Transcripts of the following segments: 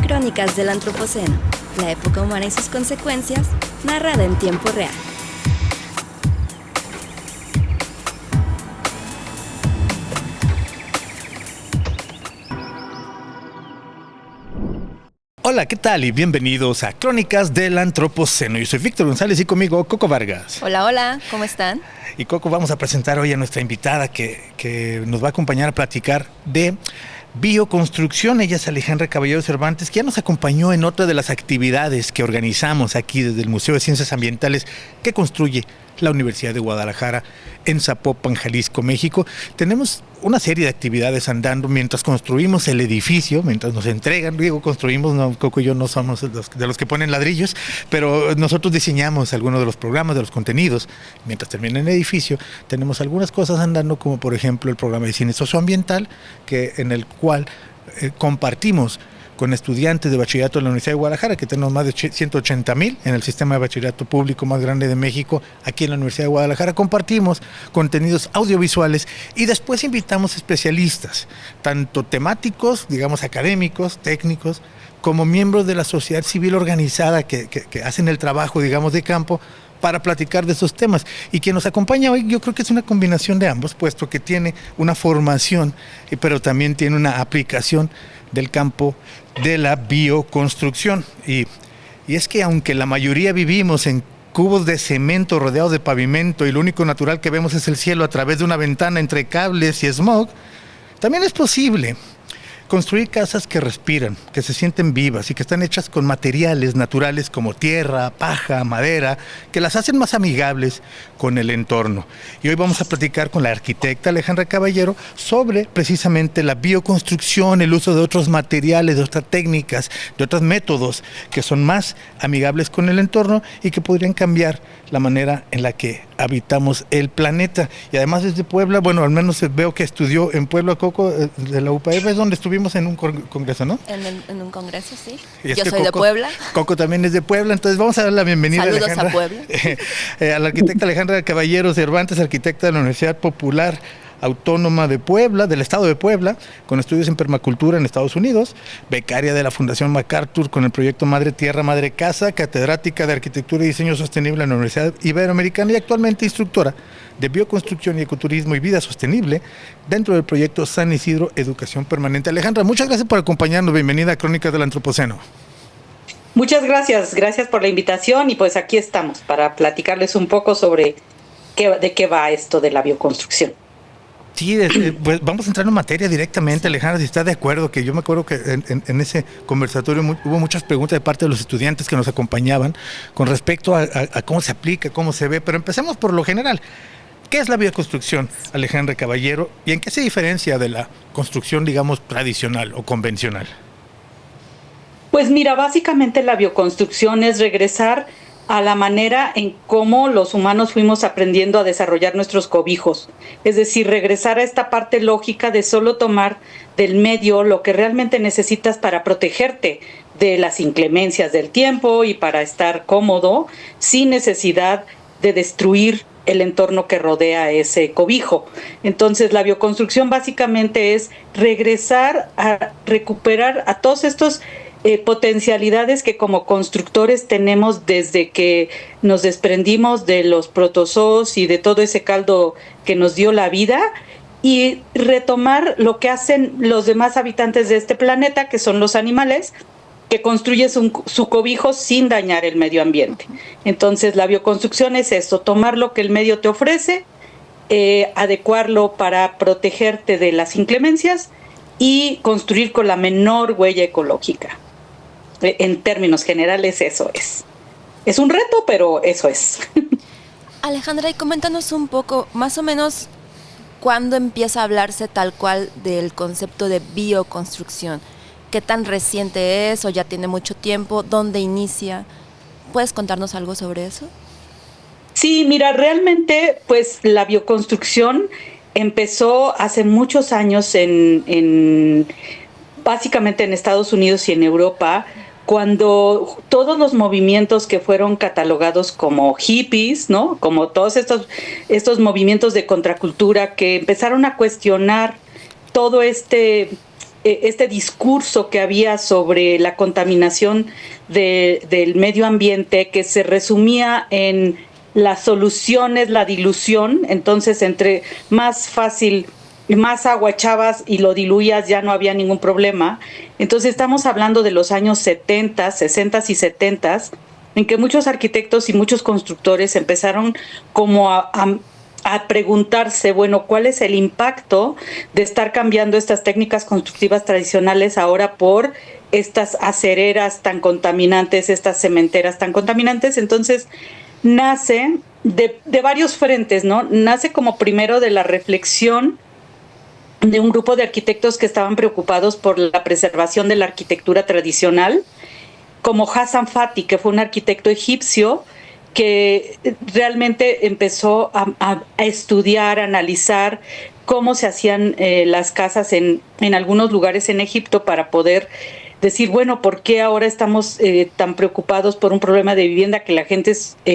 Crónicas del Antropoceno, la época humana y sus consecuencias, narrada en tiempo real. Hola, ¿qué tal? Y bienvenidos a Crónicas del Antropoceno. Yo soy Víctor González y conmigo Coco Vargas. Hola, hola, ¿cómo están? Y Coco, vamos a presentar hoy a nuestra invitada que nos va a acompañar a platicar de bioconstrucción. Ella es Alejandra Caballero Cervantes, que ya nos acompañó en otra de las actividades que organizamos aquí desde el Museo de Ciencias Ambientales que construye la Universidad de Guadalajara en Zapopan, Jalisco, México. Tenemos una serie de actividades andando mientras construimos el edificio, mientras nos entregan. Digo, construimos, no, Coco y yo no somos de los que ponen ladrillos, pero nosotros diseñamos algunos de los programas, de los contenidos. Mientras termina el edificio, tenemos algunas cosas andando, como por ejemplo el programa de cine socioambiental, en el cual compartimos con estudiantes de bachillerato de la Universidad de Guadalajara, que tenemos más de 180,000 en el sistema de bachillerato público más grande de México. Aquí en la Universidad de Guadalajara compartimos contenidos audiovisuales y después invitamos especialistas, tanto temáticos, digamos académicos, técnicos, como miembros de la sociedad civil organizada que hacen el trabajo, digamos, de campo, para platicar de esos temas. Y quien nos acompaña hoy, yo creo que es una combinación de ambos, puesto que tiene una formación, pero también tiene una aplicación del campo de la bioconstrucción. Y es que aunque la mayoría vivimos en cubos de cemento rodeados de pavimento y lo único natural que vemos es el cielo a través de una ventana entre cables y smog, también es posible construir casas que respiran, que se sienten vivas y que están hechas con materiales naturales como tierra, paja, madera, que las hacen más amigables con el entorno. Y hoy vamos a platicar con la arquitecta Alejandra Caballero sobre precisamente la bioconstrucción, el uso de otros materiales, de otras técnicas, de otros métodos que son más amigables con el entorno y que podrían cambiar la manera en la que habitamos el planeta. Y además desde Puebla, bueno, al menos veo que estudió en Puebla, Coco, de la UPF, es donde estuvimos en un congreso, ¿no? En un congreso, sí. Yo soy de Puebla. Coco también es de Puebla, entonces vamos a dar la bienvenida Saludos a Puebla. A la arquitecta Alejandra Caballero Cervantes, arquitecta de la Universidad Popular Autónoma de Puebla, del Estado de Puebla, con estudios en permacultura en Estados Unidos, becaria de la Fundación MacArthur con el proyecto Madre Tierra, Madre Casa, catedrática de Arquitectura y Diseño Sostenible en la Universidad Iberoamericana y actualmente instructora de bioconstrucción y ecoturismo y vida sostenible dentro del proyecto San Isidro Educación Permanente. Alejandra, muchas gracias por acompañarnos. Bienvenida a Crónicas del Antropoceno. Muchas gracias por la invitación y pues aquí estamos para platicarles un poco sobre de qué va esto de la bioconstrucción. Sí, pues vamos a entrar en materia directamente, Alejandra, si está de acuerdo, que yo me acuerdo que en ese conversatorio hubo muchas preguntas de parte de los estudiantes que nos acompañaban con respecto a cómo se aplica, cómo se ve, pero empecemos por lo general. ¿Qué es la bioconstrucción, Alejandra Caballero, y en qué se diferencia de la construcción, digamos, tradicional o convencional? Pues mira, básicamente la bioconstrucción es regresar a la manera en cómo los humanos fuimos aprendiendo a desarrollar nuestros cobijos. Es decir, regresar a esta parte lógica de solo tomar del medio lo que realmente necesitas para protegerte de las inclemencias del tiempo y para estar cómodo, sin necesidad de destruir el entorno que rodea ese cobijo. Entonces, la bioconstrucción básicamente es regresar a recuperar a todos estos potencialidades que como constructores tenemos desde que nos desprendimos de los protozoos y de todo ese caldo que nos dio la vida, y retomar lo que hacen los demás habitantes de este planeta, que son los animales, que construyen su cobijo sin dañar el medio ambiente. Entonces la bioconstrucción es esto, tomar lo que el medio te ofrece, adecuarlo para protegerte de las inclemencias y construir con la menor huella ecológica. En términos generales eso es. Es un reto, pero eso es. Alejandra, y coméntanos un poco, más o menos, ¿cuándo empieza a hablarse tal cual del concepto de bioconstrucción? ¿Qué tan reciente es o ya tiene mucho tiempo? ¿Dónde inicia? ¿Puedes contarnos algo sobre eso? Sí, mira, realmente pues la bioconstrucción empezó hace muchos años básicamente en Estados Unidos y en Europa, cuando todos los movimientos que fueron catalogados como hippies, ¿no? Como todos estos movimientos de contracultura que empezaron a cuestionar todo este discurso que había sobre la contaminación del medio ambiente, que se resumía en las soluciones, la dilución. Entonces, entre más fácil, más agua echabas y lo diluías, ya no había ningún problema. Entonces estamos hablando de los años 70, 60 y 70, en que muchos arquitectos y muchos constructores empezaron como a preguntarse, bueno, ¿cuál es el impacto de estar cambiando estas técnicas constructivas tradicionales ahora por estas acereras tan contaminantes, estas cementeras tan contaminantes? Entonces nace de varios frentes, ¿no? Nace como primero de la reflexión de un grupo de arquitectos que estaban preocupados por la preservación de la arquitectura tradicional, como Hassan Fati, que fue un arquitecto egipcio que realmente empezó a estudiar, a analizar cómo se hacían las casas en algunos lugares en Egipto para poder decir, bueno, ¿por qué ahora estamos tan preocupados por un problema de vivienda que la gente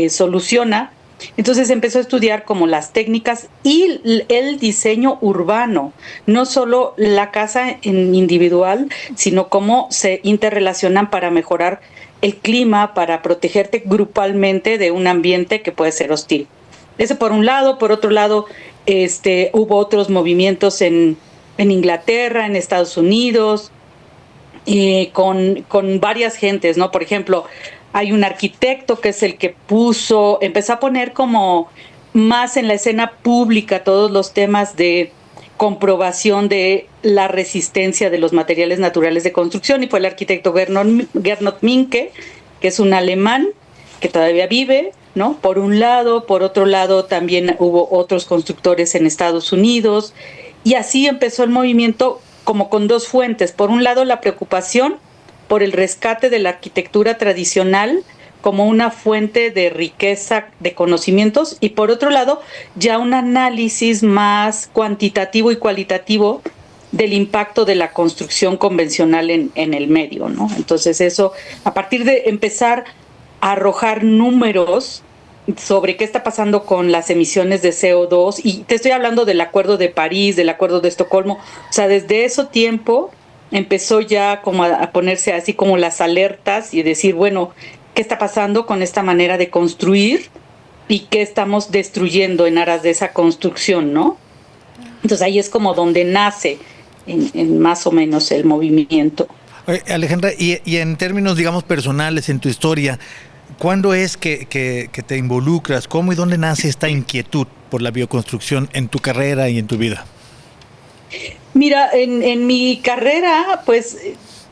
soluciona? Entonces empezó a estudiar como las técnicas y el diseño urbano, no solo la casa en individual, sino cómo se interrelacionan para mejorar el clima, para protegerte grupalmente de un ambiente que puede ser hostil. Eso por un lado. Por otro lado, hubo otros movimientos en Inglaterra, en Estados Unidos, con varias gentes, ¿no? Por ejemplo, hay un arquitecto que es el que empezó a poner como más en la escena pública todos los temas de comprobación de la resistencia de los materiales naturales de construcción, y fue el arquitecto Gernot Minke, que es un alemán que todavía vive, ¿no? Por un lado. Por otro lado, también hubo otros constructores en Estados Unidos, y así empezó el movimiento como con dos fuentes. Por un lado, la preocupación por el rescate de la arquitectura tradicional como una fuente de riqueza de conocimientos, y por otro lado, ya un análisis más cuantitativo y cualitativo del impacto de la construcción convencional en el medio, ¿no? Entonces eso, a partir de empezar a arrojar números sobre qué está pasando con las emisiones de CO2, y te estoy hablando del Acuerdo de París, del Acuerdo de Estocolmo, o sea, desde ese tiempo empezó ya como a ponerse así como las alertas y decir, bueno, ¿qué está pasando con esta manera de construir y qué estamos destruyendo en aras de esa construcción, ¿no? Entonces ahí es como donde nace en más o menos el movimiento. Oye, Alejandra, y en términos, digamos, personales, en tu historia, ¿cuándo es que te involucras? ¿Cómo y dónde nace esta inquietud por la bioconstrucción en tu carrera y en tu vida? Mira, en mi carrera, pues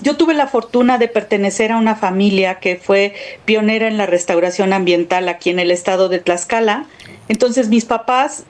yo tuve la fortuna de pertenecer a una familia que fue pionera en la restauración ambiental aquí en el estado de Tlaxcala. Entonces mis papás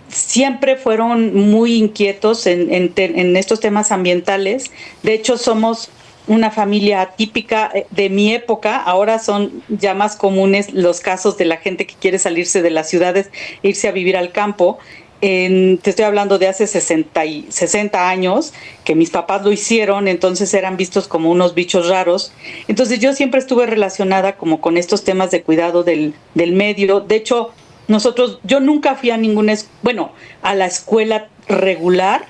siempre fueron muy inquietos en estos temas ambientales. De hecho, somos una familia típica de mi época. Ahora son ya más comunes los casos de la gente que quiere salirse de las ciudades e irse a vivir al campo. Te estoy hablando de hace 60 años, que mis papás lo hicieron, entonces eran vistos como unos bichos raros. Entonces yo siempre estuve relacionada como con estos temas de cuidado del medio. De hecho, yo nunca fui a a la escuela regular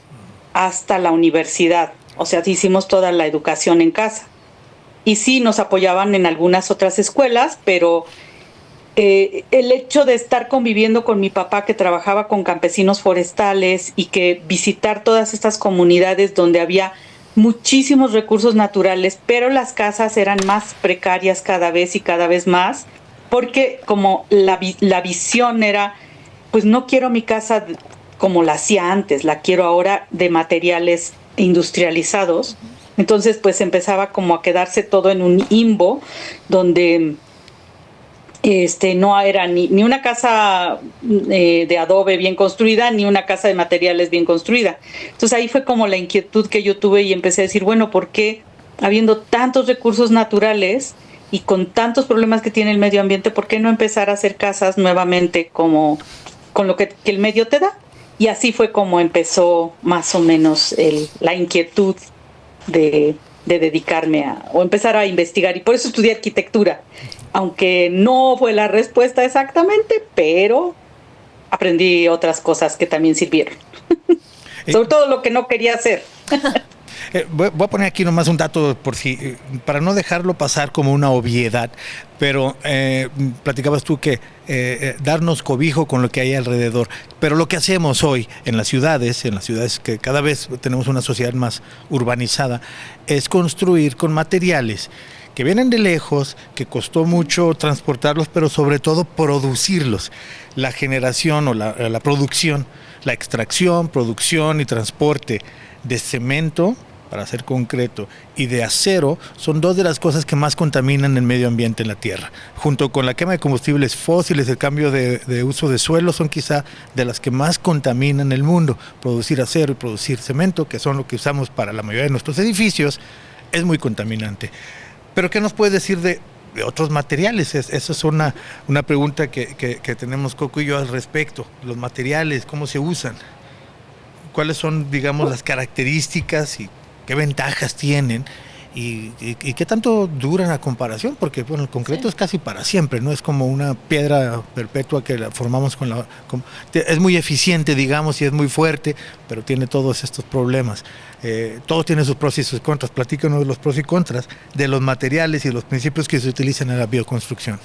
hasta la universidad. O sea, hicimos toda la educación en casa. Y sí, nos apoyaban en algunas otras escuelas, pero el hecho de estar conviviendo con mi papá, que trabajaba con campesinos forestales, y que visitar todas estas comunidades donde había muchísimos recursos naturales, pero las casas eran más precarias cada vez más, porque como la visión era, pues no quiero mi casa como la hacía antes, la quiero ahora de materiales industrializados. Entonces pues empezaba como a quedarse todo en un limbo donde no era ni una casa de adobe bien construida, ni una casa de materiales bien construida. Entonces ahí fue como la inquietud que yo tuve, y empecé a decir, bueno, ¿por qué habiendo tantos recursos naturales y con tantos problemas que tiene el medio ambiente, por qué no empezar a hacer casas nuevamente como con lo que el medio te da? Y así fue como empezó más o menos la inquietud de de dedicarme o empezar a investigar, y por eso estudié arquitectura, aunque no fue la respuesta exactamente, pero aprendí otras cosas que también sirvieron. Sobre todo lo que no quería hacer. Voy a poner aquí nomás un dato para no dejarlo pasar como una obviedad, pero platicabas tú que darnos cobijo con lo que hay alrededor, pero lo que hacemos hoy en las ciudades que cada vez tenemos una sociedad más urbanizada, es construir con materiales que vienen de lejos, que costó mucho transportarlos, pero sobre todo producirlos. La generación o la producción, la extracción, producción y transporte de cemento, para hacer concreto, y de acero, son dos de las cosas que más contaminan el medio ambiente en la Tierra. Junto con la quema de combustibles fósiles, el cambio de uso de suelo, son quizá de las que más contaminan el mundo. Producir acero y producir cemento, que son lo que usamos para la mayoría de nuestros edificios, es muy contaminante. Pero ¿qué nos puedes decir de otros materiales? Esa es una pregunta que tenemos Coco y yo al respecto. Los materiales, ¿cómo se usan? ¿Cuáles son, digamos, las características y qué ventajas tienen? ¿Y qué tanto duran a comparación? Porque bueno, el concreto es casi para siempre, ¿no? Es como una piedra perpetua que la formamos es muy eficiente, digamos, y es muy fuerte, pero tiene todos estos problemas. Todo tiene sus pros y sus contras. Platícanos de los pros y contras de los materiales y los principios que se utilizan en la bioconstrucción.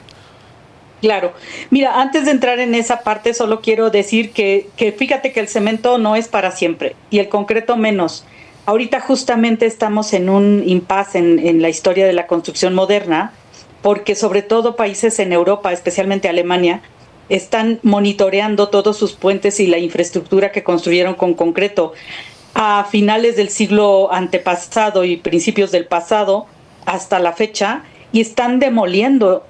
Claro. Mira, antes de entrar en esa parte, solo quiero decir que fíjate que el cemento no es para siempre y el concreto menos. Ahorita justamente estamos en un impasse en la historia de la construcción moderna, porque sobre todo países en Europa, especialmente Alemania, están monitoreando todos sus puentes y la infraestructura que construyeron con concreto a finales del siglo antepasado y principios del pasado hasta la fecha, y están demoliendo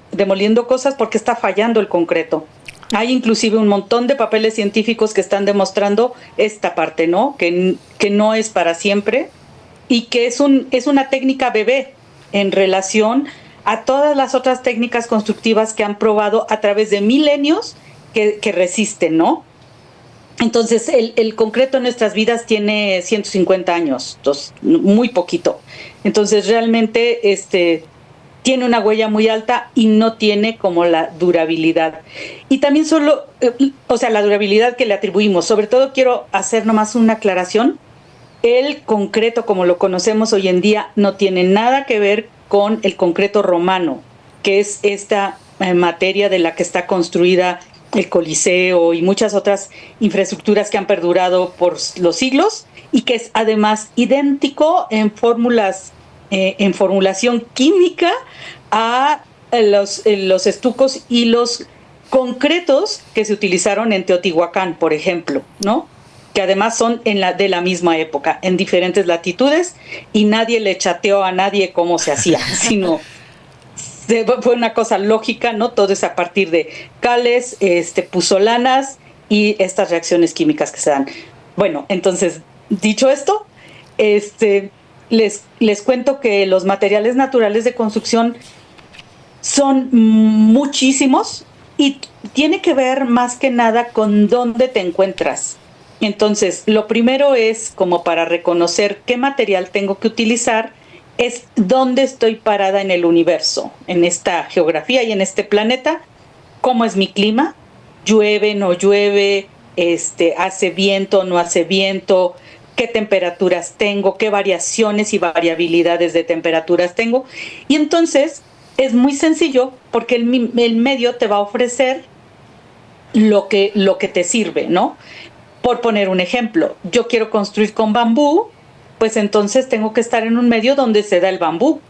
cosas porque está fallando el concreto. Hay inclusive un montón de papeles científicos que están demostrando esta parte, ¿no? Que no es para siempre y que es una técnica bebé en relación a todas las otras técnicas constructivas que han probado a través de milenios que resisten, ¿no? Entonces, el concreto en nuestras vidas tiene 150 años, entonces, muy poquito. Entonces, realmente, tiene una huella muy alta y no tiene como la durabilidad. Y también la durabilidad que le atribuimos. Sobre todo quiero hacer nomás una aclaración. El concreto, como lo conocemos hoy en día, no tiene nada que ver con el concreto romano, que es esta materia de la que está construida el Coliseo y muchas otras infraestructuras que han perdurado por los siglos y que es además idéntico en formulación química a los estucos y los concretos que se utilizaron en Teotihuacán, por ejemplo, ¿no? Que además son de la misma época, en diferentes latitudes, y nadie le chateó a nadie cómo se hacía, sino fue una cosa lógica, ¿no? Todo es a partir de cales, puzolanas y estas reacciones químicas que se dan. Bueno, entonces, dicho esto, les cuento que los materiales naturales de construcción son muchísimos y tiene que ver más que nada con dónde te encuentras. Entonces, lo primero es, como para reconocer qué material tengo que utilizar, es dónde estoy parada en el universo, en esta geografía y en este planeta, cómo es mi clima, llueve, no llueve, hace viento, no hace viento, qué temperaturas tengo, qué variaciones y variabilidades de temperaturas tengo. Y entonces es muy sencillo porque el medio te va a ofrecer lo que te sirve, ¿no? Por poner un ejemplo, yo quiero construir con bambú, pues entonces tengo que estar en un medio donde se da el bambú.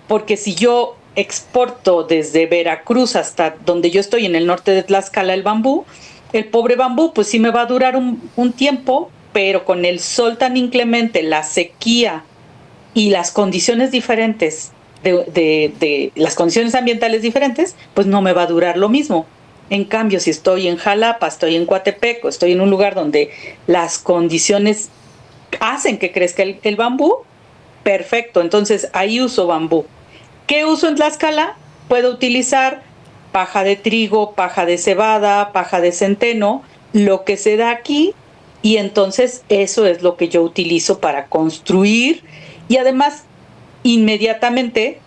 Porque si yo exporto desde Veracruz hasta donde yo estoy, en el norte de Tlaxcala, el bambú, el pobre bambú, pues sí me va a durar un tiempo, pero con el sol tan inclemente, la sequía y las condiciones diferentes, de las condiciones ambientales diferentes, pues no me va a durar lo mismo. En cambio, si estoy en Jalapa, estoy en Coatepec, o estoy en un lugar donde las condiciones hacen que crezca el bambú, perfecto, entonces ahí uso bambú. ¿Qué uso en Tlaxcala? Puedo utilizar paja de trigo, paja de cebada, paja de centeno, lo que se da aquí, y entonces eso es lo que yo utilizo para construir. Y además, inmediatamente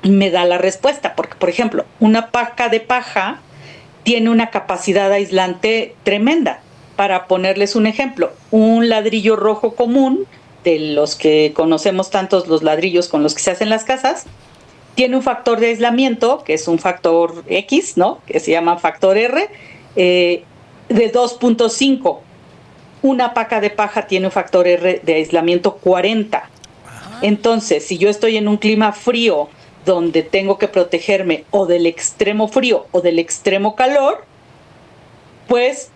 me da la respuesta, porque por ejemplo, una paca de paja tiene una capacidad aislante tremenda. Para ponerles un ejemplo, un ladrillo rojo común, de los que conocemos tantos los ladrillos con los que se hacen las casas, tiene un factor de aislamiento, que es un factor X, ¿no? Que se llama factor R, de 2.5. Una paca de paja tiene un factor R de aislamiento 40. Entonces, si yo estoy en un clima frío, donde tengo que protegerme o del extremo frío o del extremo calor, pues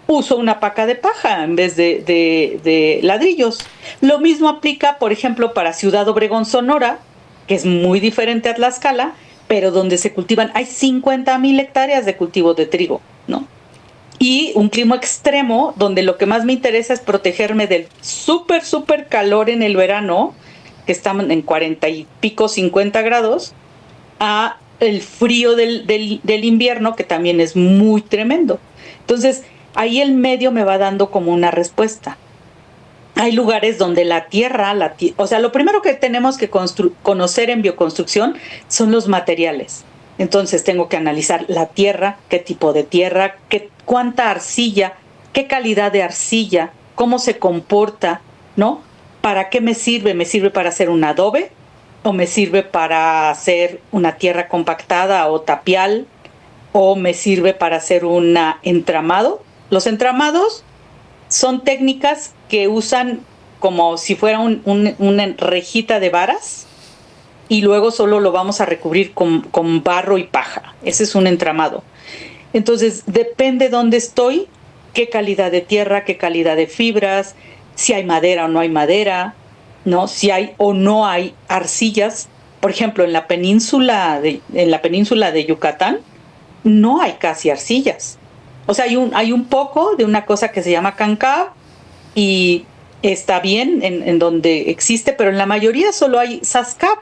uso una paca de paja en vez de ladrillos. Lo mismo aplica, por ejemplo, para Ciudad Obregón, Sonora, que es muy diferente a Tlaxcala, pero donde se cultivan, hay 50,000 hectáreas de cultivo de trigo, ¿no? Y un clima extremo, donde lo que más me interesa es protegerme del súper, súper calor en el verano, que estamos en 40 y pico, 50 grados, a el frío del invierno, que también es muy tremendo. Entonces, ahí el medio me va dando como una respuesta. Hay lugares donde la tierra, o sea, lo primero que tenemos que conocer en bioconstrucción son los materiales. Entonces tengo que analizar la tierra, qué tipo de tierra, cuánta arcilla, qué calidad de arcilla, cómo se comporta, ¿no? ¿Para qué me sirve? ¿Me sirve para hacer un adobe? ¿O me sirve para hacer una tierra compactada o tapial? ¿O me sirve para hacer un entramado? Los entramados son técnicas que usan como si fuera una rejita de varas y luego solo lo vamos a recubrir con barro y paja. Ese es un entramado. Entonces, depende dónde estoy, qué calidad de tierra, qué calidad de fibras, si hay madera o no hay madera, ¿no? Si hay o no hay arcillas. Por ejemplo, en la península de Yucatán no hay casi arcillas. O sea, hay un poco de una cosa que se llama cancá y está bien en donde existe, pero en la mayoría solo hay sascap,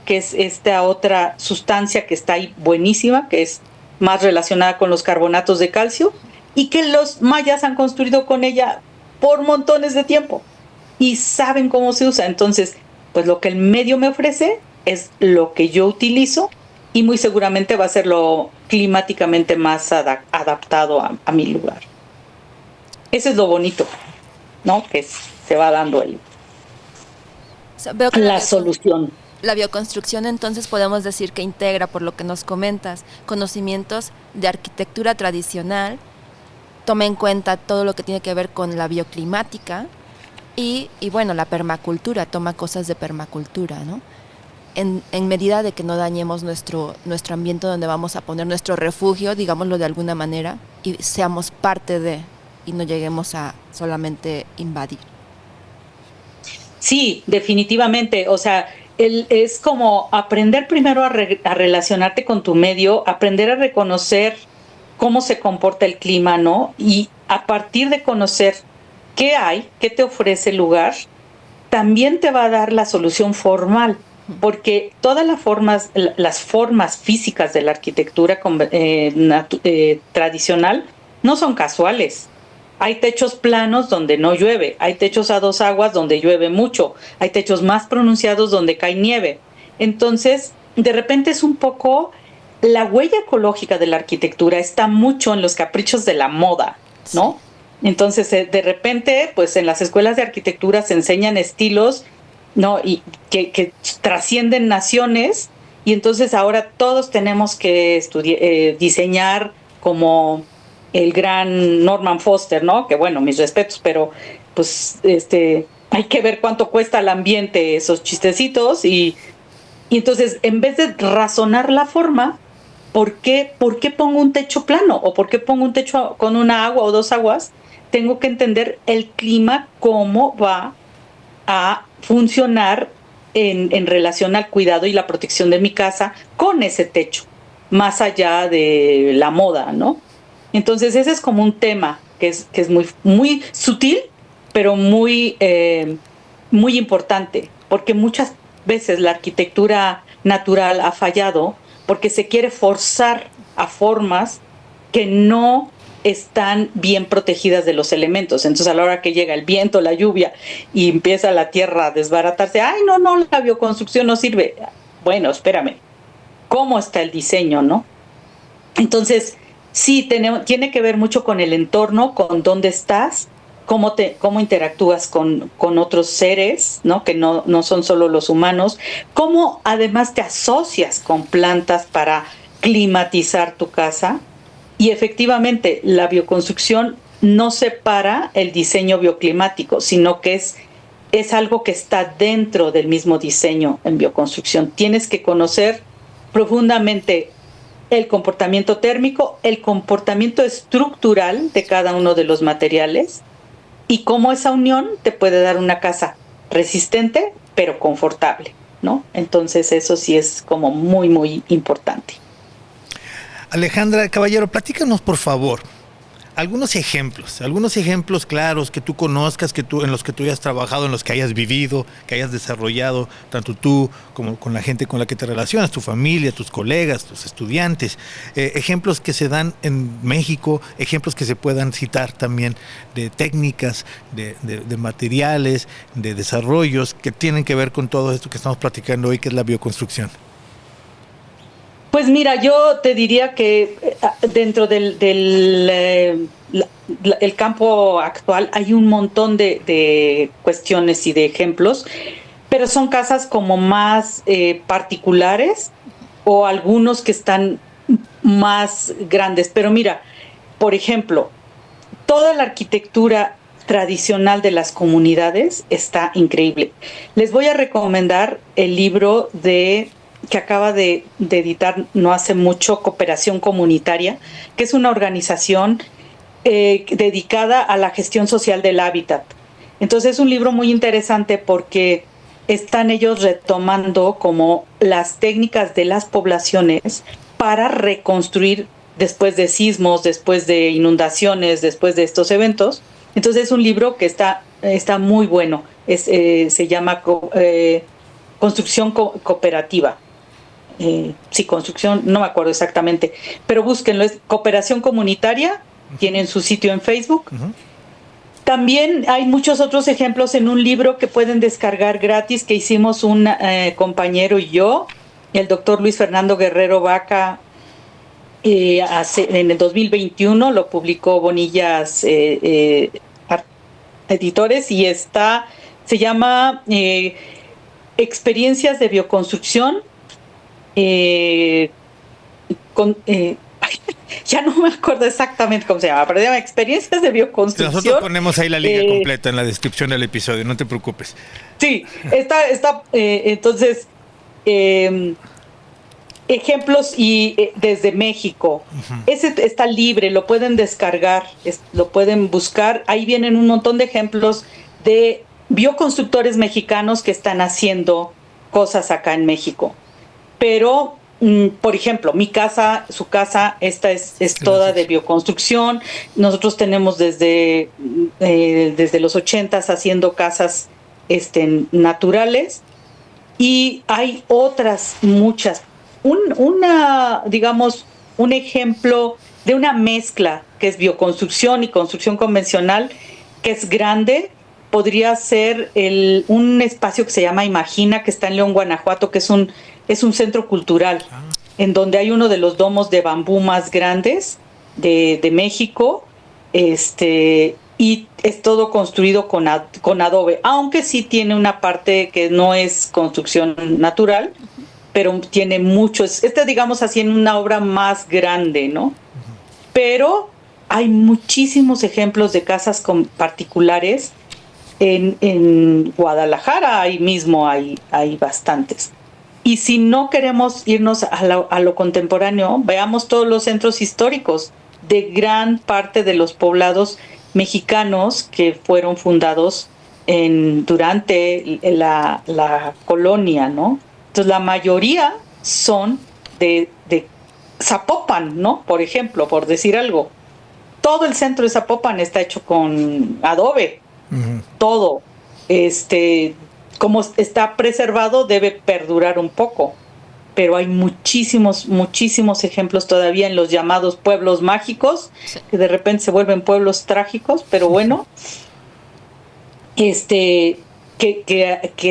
que es esta otra sustancia que está ahí buenísima, que es más relacionada con los carbonatos de calcio y que los mayas han construido con ella por montones de tiempo y saben cómo se usa. Entonces, pues lo que el medio me ofrece es lo que yo utilizo y muy seguramente va a ser lo climáticamente más adaptado a mi lugar. Ese es lo bonito, ¿no? Que se va dando ahí. O sea, veo que la solución. La bioconstrucción entonces podemos decir que integra, por lo que nos comentas, conocimientos de arquitectura tradicional, toma en cuenta todo lo que tiene que ver con la bioclimática y bueno, la permacultura, toma cosas de permacultura, ¿no? En medida de que no dañemos nuestro ambiente donde vamos a poner nuestro refugio, digámoslo de alguna manera, y seamos parte de, y no lleguemos a solamente invadir. Sí, definitivamente. O sea, es como aprender primero a relacionarte con tu medio, aprender a reconocer cómo se comporta el clima, ¿no? Y a partir de conocer qué hay, qué te ofrece el lugar, también te va a dar la solución formal, porque todas las formas físicas de la arquitectura tradicional no son casuales. Hay techos planos donde no llueve, hay techos a dos aguas donde llueve mucho, hay techos más pronunciados donde cae nieve. Entonces, de repente es un poco, la huella ecológica de la arquitectura está mucho en los caprichos de la moda, ¿no? Sí. Entonces, de repente, pues en las escuelas de arquitectura se enseñan estilos, ¿no? Y que trascienden naciones, y entonces ahora todos tenemos que diseñar como el gran Norman Foster, ¿no? Que bueno, mis respetos, pero pues hay que ver cuánto cuesta al ambiente esos chistecitos y entonces en vez de razonar la forma, ¿por qué pongo un techo plano? ¿O por qué pongo un techo con una agua o dos aguas? Tengo que entender el clima, cómo va a funcionar en relación al cuidado y la protección de mi casa con ese techo, más allá de la moda, ¿no? Entonces ese es como un tema que es muy, muy sutil, pero muy importante, porque muchas veces la arquitectura natural ha fallado porque se quiere forzar a formas que no están bien protegidas de los elementos. Entonces, a la hora que llega el viento, la lluvia y empieza la tierra a desbaratarse, ¡ay, no, la bioconstrucción no sirve! Bueno, espérame, ¿cómo está el diseño, no? Entonces, sí, tiene que ver mucho con el entorno, con dónde estás, cómo interactúas con otros seres, ¿no? Que no son solo los humanos, cómo además te asocias con plantas para climatizar tu casa. Y efectivamente, la bioconstrucción no separa el diseño bioclimático, sino que es algo que está dentro del mismo diseño en bioconstrucción. Tienes que conocer profundamente el comportamiento térmico, el comportamiento estructural de cada uno de los materiales y cómo esa unión te puede dar una casa resistente, pero confortable, ¿no? Entonces eso sí es como muy, muy importante. Alejandra Caballero, platícanos por favor algunos ejemplos claros que tú conozcas, en los que tú hayas trabajado, en los que hayas vivido, que hayas desarrollado, tanto tú como con la gente con la que te relacionas, tu familia, tus colegas, tus estudiantes, ejemplos que se dan en México, ejemplos que se puedan citar también de técnicas, de materiales, de desarrollos que tienen que ver con todo esto que estamos platicando hoy, que es la bioconstrucción. Pues mira, yo te diría que dentro del campo actual hay un montón de cuestiones y de ejemplos, pero son casas como más particulares o algunos que están más grandes. Pero mira, por ejemplo, toda la arquitectura tradicional de las comunidades está increíble. Les voy a recomendar el libro que acaba de editar no hace mucho, Cooperación Comunitaria, que es una organización dedicada a la gestión social del hábitat. Entonces es un libro muy interesante porque están ellos retomando como las técnicas de las poblaciones para reconstruir después de sismos, después de inundaciones, después de estos eventos. Entonces es un libro que está muy bueno. Se llama Construcción Cooperativa. Sí, construcción, no me acuerdo exactamente, pero búsquenlo, es Cooperación Comunitaria, tienen su sitio en Facebook. Uh-huh. También hay muchos otros ejemplos en un libro que pueden descargar gratis que hicimos un compañero y yo, el doctor Luis Fernando Guerrero Vaca, en el 2021 lo publicó Bonillas Editores y se llama Experiencias de Bioconstrucción. Ya no me acuerdo exactamente cómo se llama, pero se llama Experiencias de Bioconstrucción. Nosotros ponemos ahí la liga completa en la descripción del episodio, no te preocupes. Sí, está entonces ejemplos y desde México. Uh-huh. Ese está libre, lo pueden descargar, lo pueden buscar. Ahí vienen un montón de ejemplos de bioconstructores mexicanos que están haciendo cosas acá en México. Pero, por ejemplo, su casa, esta es toda de bioconstrucción. Nosotros tenemos desde los 80s haciendo casas naturales. Y hay otras muchas. Un ejemplo de una mezcla que es bioconstrucción y construcción convencional, que es grande, podría ser un espacio que se llama Imagina, que está en León, Guanajuato, que es un centro cultural, en donde hay uno de los domos de bambú más grandes de México, y es todo construido con adobe, aunque sí tiene una parte que no es construcción natural, pero tiene muchos, digamos así, en una obra más grande, ¿no? Pero hay muchísimos ejemplos de casas particulares. En Guadalajara ahí mismo hay bastantes. Y si no queremos irnos a lo contemporáneo, veamos todos los centros históricos de gran parte de los poblados mexicanos que fueron fundados durante la colonia, ¿no? Entonces la mayoría son de Zapopan, ¿no? Por ejemplo, por decir algo. Todo el centro de Zapopan está hecho con adobe. Uh-huh. Todo. Como está preservado, debe perdurar un poco. pero hay muchísimos, muchísimos ejemplos todavía en los llamados pueblos mágicos, sí, que de repente se vuelven pueblos trágicos, pero bueno, que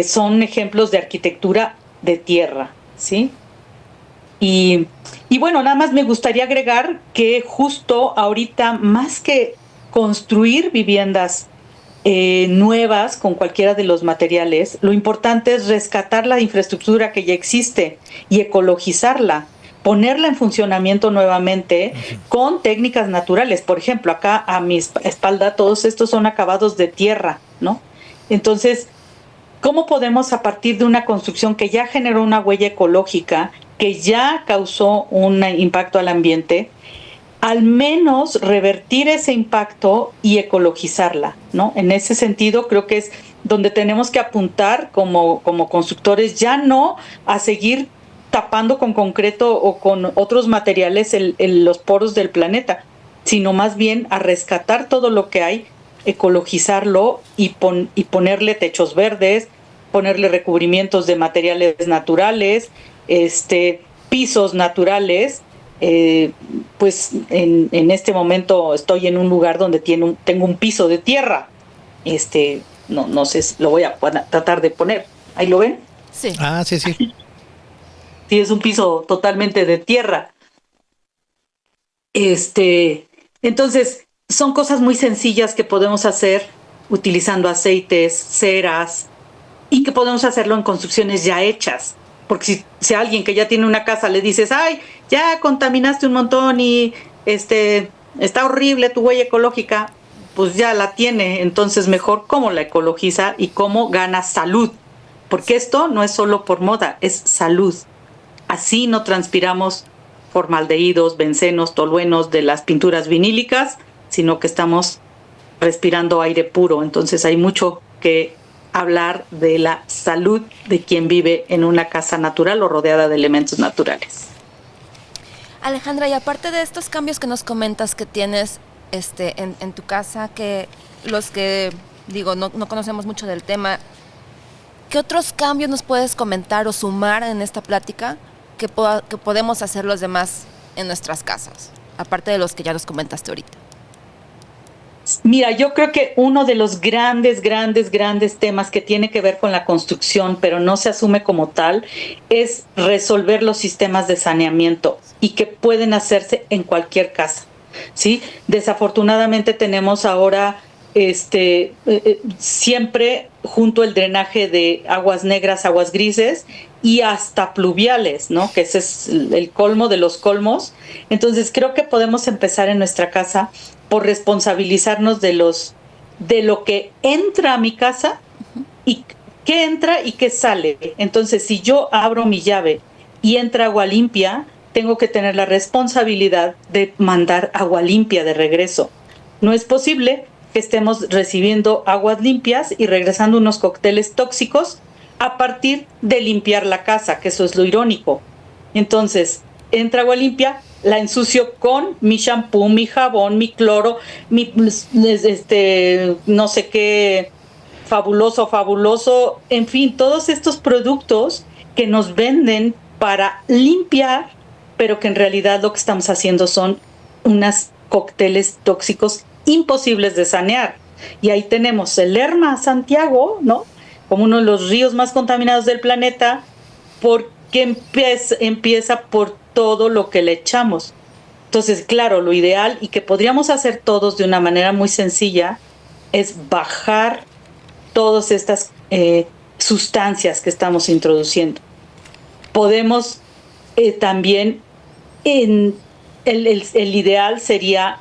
son ejemplos de arquitectura de tierra, ¿sí? Y bueno, nada más me gustaría agregar que justo ahorita, más que construir viviendas nuevas con cualquiera de los materiales, lo importante es rescatar la infraestructura que ya existe y ecologizarla, ponerla en funcionamiento nuevamente con técnicas naturales. Por ejemplo, acá a mi espalda todos estos son acabados de tierra, ¿no? Entonces, ¿cómo podemos, a partir de una construcción que ya generó una huella ecológica, que ya causó un impacto al ambiente, al menos revertir ese impacto y ecologizarla, ¿no? En ese sentido, creo que es donde tenemos que apuntar como constructores, ya no a seguir tapando con concreto o con otros materiales los poros del planeta, sino más bien a rescatar todo lo que hay, ecologizarlo y ponerle techos verdes, ponerle recubrimientos de materiales naturales, pisos naturales. Pues en este momento estoy en un lugar donde tengo un piso de tierra. No sé, lo voy a tratar de poner. ¿Ahí lo ven? Sí. Ah, sí. Sí, es un piso totalmente de tierra. Entonces, son cosas muy sencillas que podemos hacer utilizando aceites, ceras, y que podemos hacerlo en construcciones ya hechas. Porque si a alguien que ya tiene una casa le dices, ay, ya contaminaste un montón y está horrible tu huella ecológica, pues ya la tiene. Entonces mejor cómo la ecologiza y cómo gana salud. Porque esto no es solo por moda, es salud. Así no transpiramos formaldehídos, bencenos, toluenos de las pinturas vinílicas, sino que estamos respirando aire puro. Entonces hay mucho que hablar de la salud de quien vive en una casa natural o rodeada de elementos naturales. Alejandra, y aparte de estos cambios que nos comentas que tienes en tu casa, que los que, no conocemos mucho del tema, ¿qué otros cambios nos puedes comentar o sumar en esta plática que podemos hacer los demás en nuestras casas, aparte de los que ya nos comentaste ahorita? Mira, yo creo que uno de los grandes temas que tiene que ver con la construcción, pero no se asume como tal, es resolver los sistemas de saneamiento y que pueden hacerse en cualquier casa, ¿sí? Desafortunadamente tenemos ahora siempre junto el drenaje de aguas negras, aguas grises y hasta pluviales, ¿no? Que ese es el colmo de los colmos. Entonces creo que podemos empezar en nuestra casa por responsabilizarnos de lo que entra a mi casa y qué entra y qué sale. Entonces, si yo abro mi llave y entra agua limpia, tengo que tener la responsabilidad de mandar agua limpia de regreso. No es posible que estemos recibiendo aguas limpias y regresando unos cócteles tóxicos a partir de limpiar la casa, que eso es lo irónico. Entonces, entra agua limpia, la ensucio con mi shampoo, mi jabón, mi cloro, mi no sé qué fabuloso, en fin, todos estos productos que nos venden para limpiar, pero que en realidad lo que estamos haciendo son unos cócteles tóxicos imposibles de sanear. Y ahí tenemos el Lerma Santiago, ¿no? Como uno de los ríos más contaminados del planeta, porque empieza por todo lo que le echamos. Entonces, claro, lo ideal y que podríamos hacer todos de una manera muy sencilla es bajar todas estas sustancias que estamos introduciendo. Podemos también, el ideal sería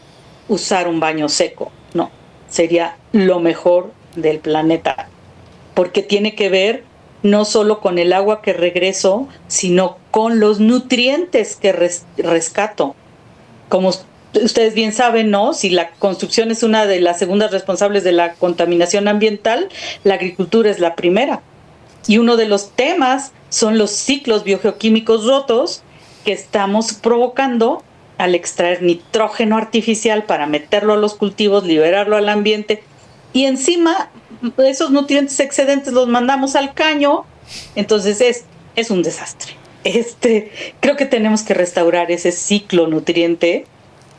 usar un baño seco, ¿no? Sería lo mejor del planeta, porque tiene que ver no solo con el agua que regreso, sino con los nutrientes que rescato. Como ustedes bien saben, ¿no? Si la construcción es una de las segundas responsables de la contaminación ambiental, la agricultura es la primera. Y uno de los temas son los ciclos biogeoquímicos rotos que estamos provocando al extraer nitrógeno artificial para meterlo a los cultivos, liberarlo al ambiente, y encima esos nutrientes excedentes los mandamos al caño. Entonces es un desastre. creo que tenemos que restaurar ese ciclo nutriente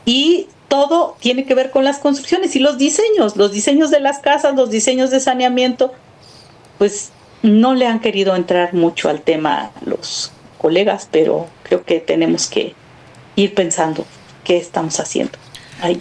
y todo tiene que ver con las construcciones y los diseños de las casas, los diseños de saneamiento, pues no le han querido entrar mucho al tema los colegas, pero creo que tenemos que ir pensando qué estamos haciendo ahí.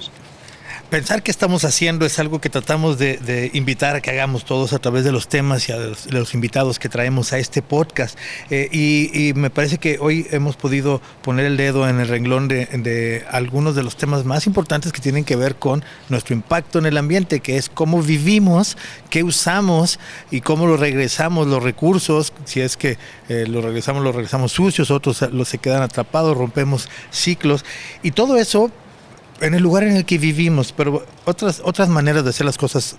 Pensar qué estamos haciendo es algo que tratamos de invitar a que hagamos todos a través de los temas y a los invitados que traemos a este podcast. Y me parece que hoy hemos podido poner el dedo en el renglón de algunos de los temas más importantes que tienen que ver con nuestro impacto en el ambiente, que es cómo vivimos, qué usamos y cómo lo regresamos, los recursos. Si es que los regresamos sucios, otros los se quedan atrapados, rompemos ciclos. Y todo eso en el lugar en el que vivimos, pero otras maneras de hacer las cosas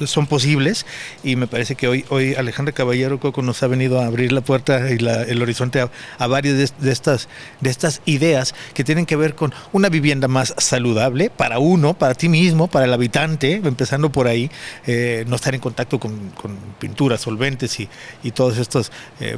son posibles, y me parece que hoy Alejandra Caballero Coco nos ha venido a abrir la puerta y el horizonte a varias de estas ideas que tienen que ver con una vivienda más saludable para uno, para ti mismo, para el habitante, empezando por ahí, no estar en contacto con pinturas, solventes y todos estos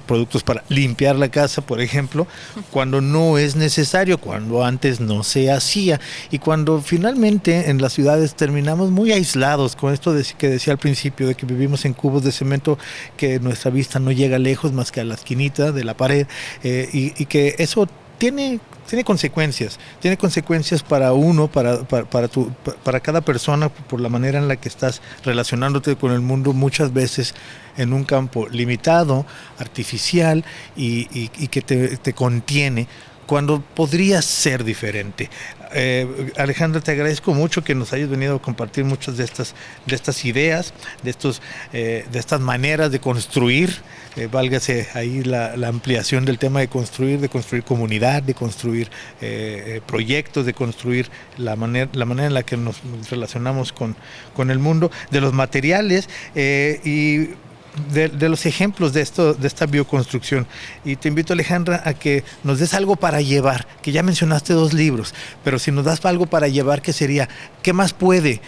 productos para limpiar la casa, por ejemplo, cuando no es necesario, cuando antes no se hacía. Y cuando finalmente en las ciudades terminamos muy aislados, con esto que decía al principio, de que vivimos en cubos de cemento, que nuestra vista no llega lejos más que a la esquinita de la pared, y que eso tiene consecuencias. Tiene consecuencias para uno, para cada persona, por la manera en la que estás relacionándote con el mundo, muchas veces en un campo limitado, artificial y que te contiene, cuando podría ser diferente. Alejandra, te agradezco mucho que nos hayas venido a compartir muchas de estas ideas, de estas maneras de construir, válgase ahí la ampliación del tema de construir comunidad, de construir proyectos, de construir la manera en la que nos relacionamos con el mundo, de los materiales y de los ejemplos de esta bioconstrucción. Y te invito, Alejandra, a que nos des algo para llevar, que ya mencionaste 2 libros, pero si nos das algo para llevar, ¿qué sería? ¿Qué más puede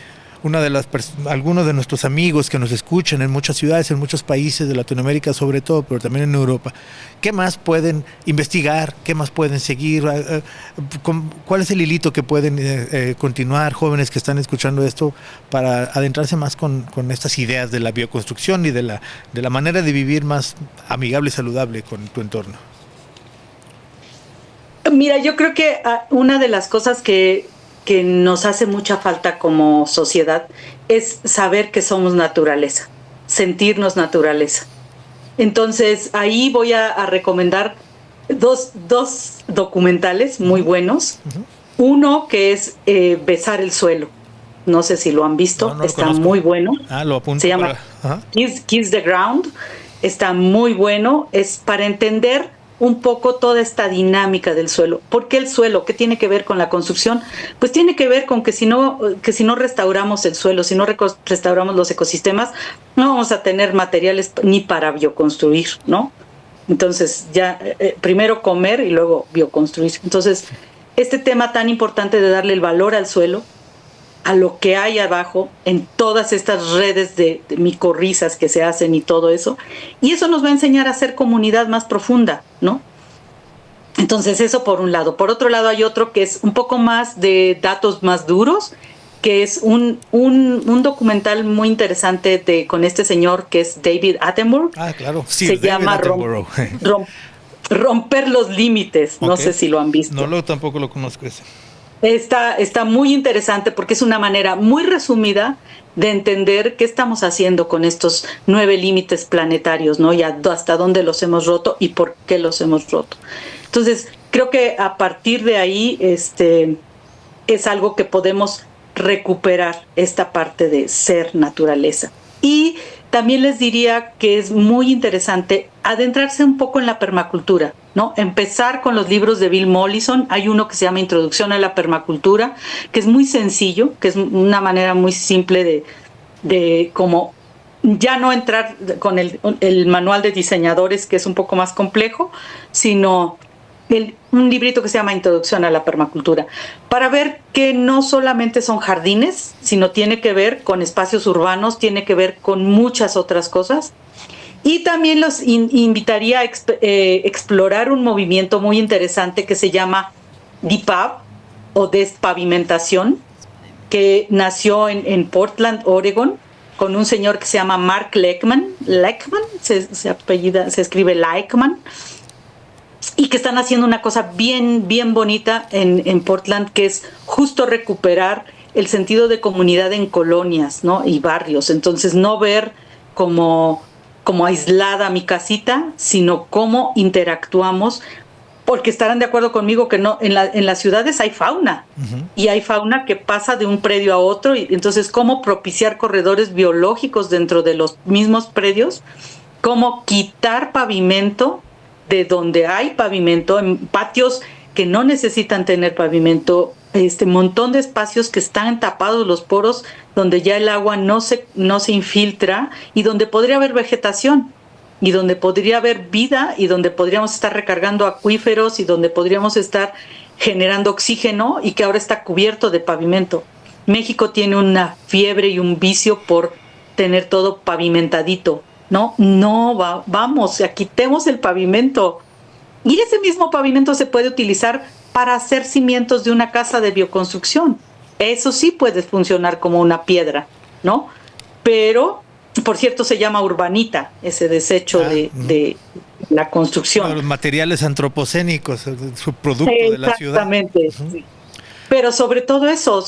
algunos de nuestros amigos que nos escuchan en muchas ciudades, en muchos países de Latinoamérica sobre todo, pero también en Europa, qué más pueden investigar, qué más pueden seguir, cuál es el hilito que pueden continuar, jóvenes que están escuchando esto, para adentrarse más con estas ideas de la bioconstrucción y de la manera de vivir más amigable y saludable con tu entorno? Mira, yo creo que una de las cosas que nos hace mucha falta como sociedad es saber que somos naturaleza, sentirnos naturaleza. Entonces, ahí voy a recomendar dos documentales muy buenos. Uno que es Besar el suelo. No sé si lo han visto, no está muy bueno. Lo apunto. Se llama Kiss the Ground. Está muy bueno. Es para entender un poco toda esta dinámica del suelo. ¿Por qué el suelo? ¿Qué tiene que ver con la construcción? Pues tiene que ver con que si no restauramos el suelo, si no restauramos los ecosistemas, no vamos a tener materiales ni para bioconstruir, ¿no? Entonces, ya primero comer y luego bioconstruir. Entonces, este tema tan importante de darle el valor al suelo, a lo que hay abajo, en todas estas redes de micorrizas que se hacen y todo eso. Y eso nos va a enseñar a hacer comunidad más profunda, ¿no? Entonces, eso por un lado. Por otro lado, hay otro que es un poco más de datos más duros, que es un documental muy interesante con este señor que es David Attenborough. Claro. Sí, se llama Romper los límites. Okay. No sé si lo han visto. No, tampoco lo conozco ese. Está muy interesante porque es una manera muy resumida de entender qué estamos haciendo con estos 9 límites planetarios, ¿no? Y hasta dónde los hemos roto y por qué los hemos roto. Entonces, creo que a partir de ahí es algo que podemos recuperar, esta parte de ser naturaleza. Y también les diría que es muy interesante adentrarse un poco en la permacultura, ¿no? Empezar con los libros de Bill Mollison. Hay uno que se llama Introducción a la Permacultura, que es muy sencillo, que es una manera muy simple de como ya no entrar con el manual de diseñadores, que es un poco más complejo, sino un librito que se llama Introducción a la Permacultura, para ver que no solamente son jardines, sino tiene que ver con espacios urbanos, tiene que ver con muchas otras cosas. Y también los invitaría a explorar un movimiento muy interesante que se llama DPAV o despavimentación, que nació en Portland, Oregon, con un señor que se llama Mark Lechman, se escribe Lechman, y que están haciendo una cosa bien bonita en Portland, que es justo recuperar el sentido de comunidad en colonias, ¿no? Y barrios. Entonces, no ver como aislada mi casita, sino cómo interactuamos, porque estarán de acuerdo conmigo que no, en las ciudades hay fauna, y hay fauna que pasa de un predio a otro, y entonces cómo propiciar corredores biológicos dentro de los mismos predios, cómo quitar pavimento de donde hay pavimento, en patios que no necesitan tener pavimento, montón de espacios que están tapados los poros, donde ya el agua no se infiltra, y donde podría haber vegetación, y donde podría haber vida, y donde podríamos estar recargando acuíferos, y donde podríamos estar generando oxígeno, y que ahora está cubierto de pavimento. México tiene una fiebre y un vicio por tener todo pavimentadito. No, vamos, quitemos el pavimento. Y ese mismo pavimento se puede utilizar para hacer cimientos de una casa de bioconstrucción. Eso sí puede funcionar como una piedra, ¿no? Pero, por cierto, se llama urbanita, ese desecho de la construcción. Los materiales antropocénicos, el subproducto de la ciudad. Exactamente. Sí. Pero sobre todo eso,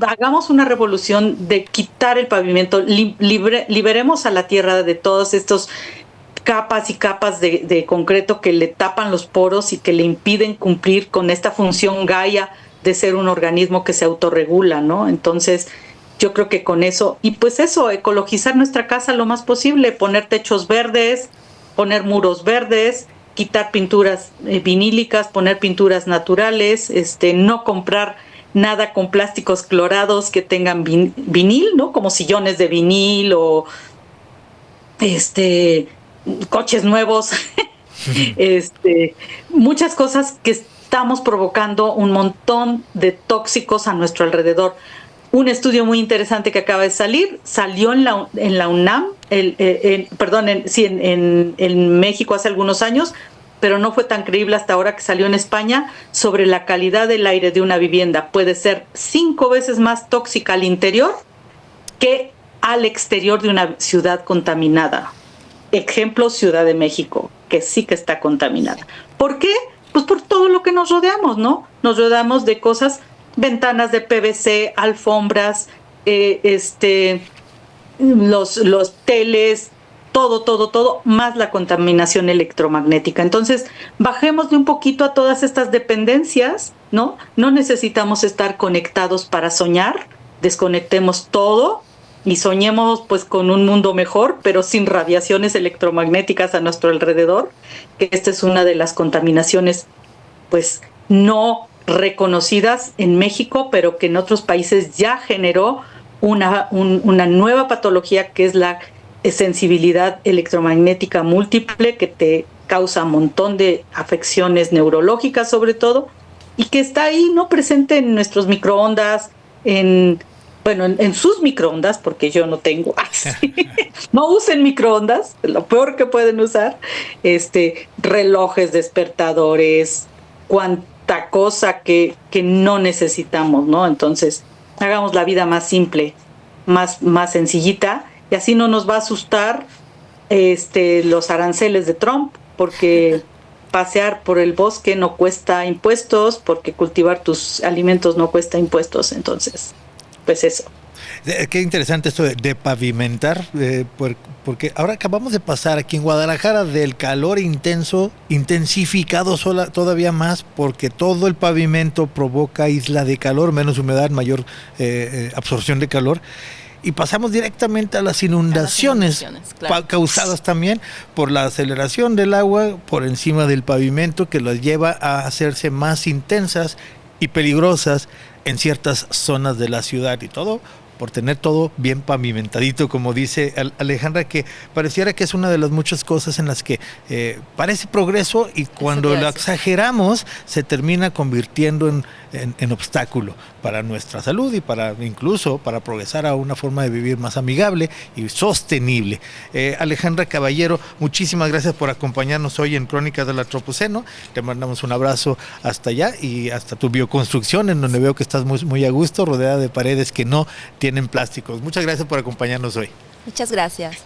hagamos una revolución de quitar el pavimento, liberemos a la tierra de todos estos capas y capas de concreto que le tapan los poros y que le impiden cumplir con esta función Gaia de ser un organismo que se autorregula, ¿no? Entonces, yo creo que con eso, y pues eso, ecologizar nuestra casa lo más posible, poner techos verdes, poner muros verdes, quitar pinturas vinílicas, poner pinturas naturales, no comprar nada con plásticos clorados que tengan vinil, ¿no? Como sillones de vinil o coches nuevos, muchas cosas que estamos provocando un montón de tóxicos a nuestro alrededor. Un estudio muy interesante que acaba de salir, salió en la UNAM, en México hace algunos años, pero no fue tan creíble hasta ahora, que salió en España, sobre la calidad del aire de una vivienda. Puede ser 5 veces más tóxica al interior que al exterior de una ciudad contaminada. Ejemplo, Ciudad de México, que sí que está contaminada. ¿Por qué? Pues por todo lo que nos rodeamos, ¿no? Nos rodeamos de cosas, ventanas de PVC, alfombras, los teles, todo, más la contaminación electromagnética. Entonces, bajemos de un poquito a todas estas dependencias, ¿no? No necesitamos estar conectados para soñar, desconectemos todo y soñemos pues con un mundo mejor, pero sin radiaciones electromagnéticas a nuestro alrededor, que esta es una de las contaminaciones pues no reconocidas en México, pero que en otros países ya generó una nueva patología, que es la sensibilidad electromagnética múltiple, que te causa un montón de afecciones neurológicas sobre todo, y que está ahí, ¿no? Presente en nuestros microondas, en sus microondas, porque yo no tengo. No usen microondas, es lo peor que pueden usar. Relojes, despertadores, cuanta cosa que no necesitamos, ¿no? Entonces, hagamos la vida más simple, más sencillita, y así no nos va a asustar los aranceles de Trump, porque pasear por el bosque no cuesta impuestos, porque cultivar tus alimentos no cuesta impuestos. Entonces, pues eso. Qué interesante esto de pavimentar, porque ahora acabamos de pasar aquí en Guadalajara del calor intensificado todavía más, porque todo el pavimento provoca isla de calor, menos humedad, mayor absorción de calor. Y pasamos directamente a las inundaciones, claro, causadas también por la aceleración del agua por encima del pavimento, que las lleva a hacerse más intensas y peligrosas en ciertas zonas de la ciudad, y todo por tener todo bien pavimentadito, como dice Alejandra, que pareciera que es una de las muchas cosas en las que parece progreso y cuando lo exageramos se termina convirtiendo en obstáculo para nuestra salud y incluso para progresar a una forma de vivir más amigable y sostenible. Alejandra Caballero, muchísimas gracias por acompañarnos hoy en Crónicas del Antropoceno. Te mandamos un abrazo hasta allá y hasta tu bioconstrucción, en donde veo que estás muy, muy a gusto, rodeada de paredes que no tienen plásticos. Muchas gracias por acompañarnos hoy. Muchas gracias.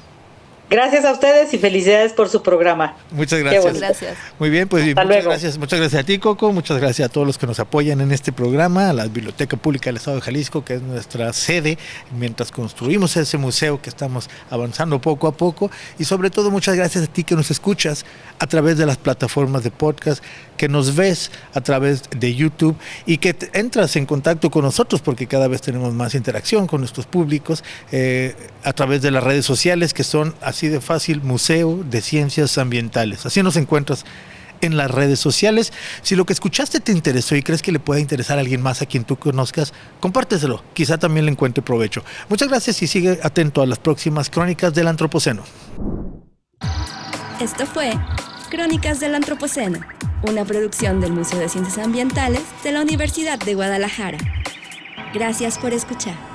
Gracias a ustedes y felicidades por su programa. Muchas gracias. Bueno. Gracias. Muy bien, pues Hasta muchas luego. gracias. Muchas gracias a ti, Coco. Muchas gracias a todos los que nos apoyan en este programa, a la Biblioteca Pública del Estado de Jalisco, que es nuestra sede, mientras construimos ese museo que estamos avanzando poco a poco. Y sobre todo, muchas gracias a ti que nos escuchas a través de las plataformas de podcast, que nos ves a través de YouTube y que entras en contacto con nosotros, porque cada vez tenemos más interacción con nuestros públicos a través de las redes sociales, que son así de fácil: Museo de Ciencias Ambientales. Así nos encuentras en las redes sociales. Si lo que escuchaste te interesó y crees que le pueda interesar a alguien más a quien tú conozcas, compárteselo, quizá también le encuentre provecho. Muchas gracias y sigue atento a las próximas Crónicas del Antropoceno. Esto fue Crónicas del Antropoceno, una producción del Museo de Ciencias Ambientales de la Universidad de Guadalajara. Gracias por escuchar.